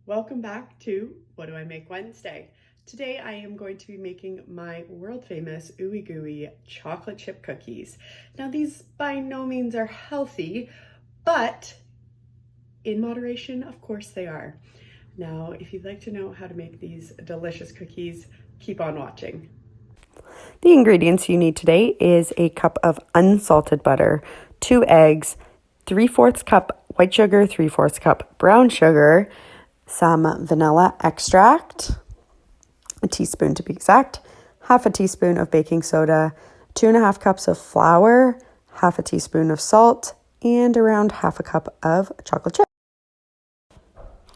Welcome back to What Do I Make Wednesday? Today I am going to be making my world famous ooey gooey chocolate chip cookies. Now these by no means are healthy, but in moderation, of course they are. Now, if you'd like to know how to make these delicious cookies, keep on watching. The ingredients you need today is a cup of unsalted butter, 2 eggs, 3/4 cup white sugar, 3/4 cup brown sugar, some vanilla extract, a teaspoon to be exact, half a teaspoon of baking soda, 2.5 cups of flour, half a teaspoon of salt, and around half a cup of chocolate chip.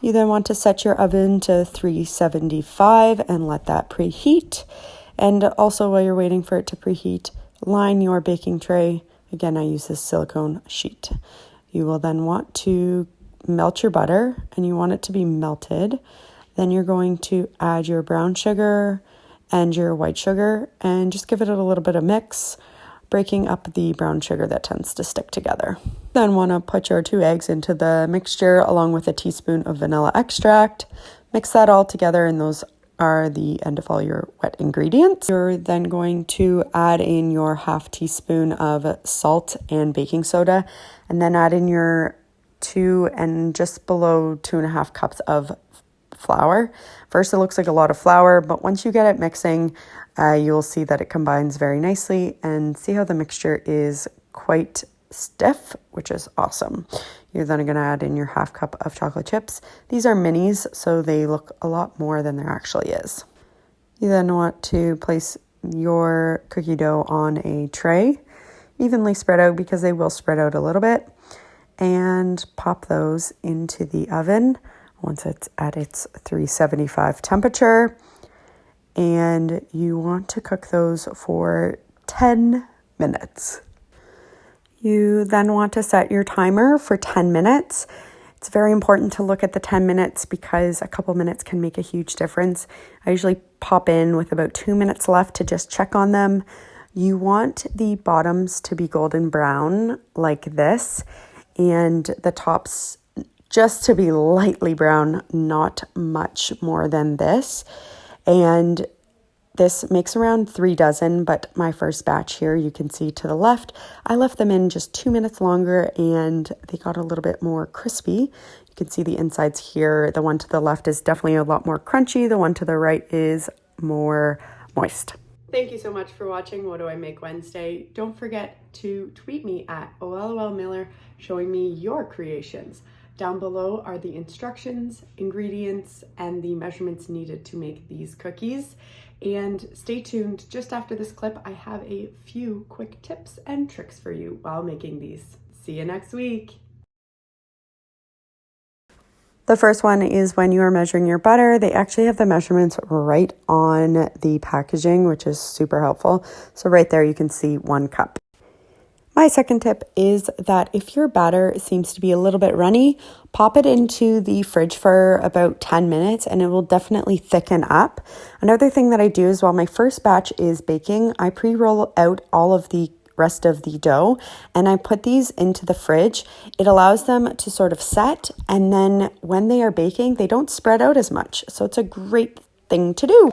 You then want to set your oven to 375 and let that preheat. And also while you're waiting for it to preheat, line your baking tray. Again, I use this silicone sheet. You will then want to melt your butter, and you want it to be melted. Then you're going to add your brown sugar and your white sugar and just give it a little bit of mix, breaking up the brown sugar that tends to stick together. Then want to put your 2 eggs into the mixture along with a teaspoon of vanilla extract. Mix that all together, and those are the end of all your wet ingredients. You're then going to add in your half teaspoon of salt and baking soda, and then add in your 2 and just below 2.5 cups of flour. First, it looks like a lot of flour, but once you get it mixing, you'll see that it combines very nicely, and see how the mixture is quite stiff, which is awesome. You're then going to add in your half cup of chocolate chips. These are minis, so they look a lot more than there actually is. You then want to place your cookie dough on a tray, evenly spread out because they will spread out a little bit, and pop those into the oven once it's at its 375 temperature. And you want to cook those for 10 minutes. You then want to set your timer for 10 minutes. It's very important to look at the 10 minutes because a couple minutes can make a huge difference. I usually pop in with about 2 minutes left to just check on them. You want the bottoms to be golden brown like this, and the tops just to be lightly brown, not much more than this. And this makes around 3 dozen, but my first batch here, you can see to the left, I left them in just 2 minutes longer and they got a little bit more crispy. You can see the insides here. The one to the left is definitely a lot more crunchy. The one to the right is more moist. Thank you so much for watching What Do I Make Wednesday. Don't forget to tweet me at OLOLMiller showing me your creations. Down below are the instructions, ingredients, and the measurements needed to make these cookies. And stay tuned, just after this clip, I have a few quick tips and tricks for you while making these. See you next week. The first one is when you are measuring your butter, they actually have the measurements right on the packaging, which is super helpful. So right there, you can see 1 cup. My second tip is that if your batter seems to be a little bit runny, pop it into the fridge for about 10 minutes and it will definitely thicken up. Another thing that I do is while my first batch is baking, I pre-roll out all of the rest of the dough and I put these into the fridge. It allows them to sort of set, and then when they are baking, they don't spread out as much. So it's a great thing to do.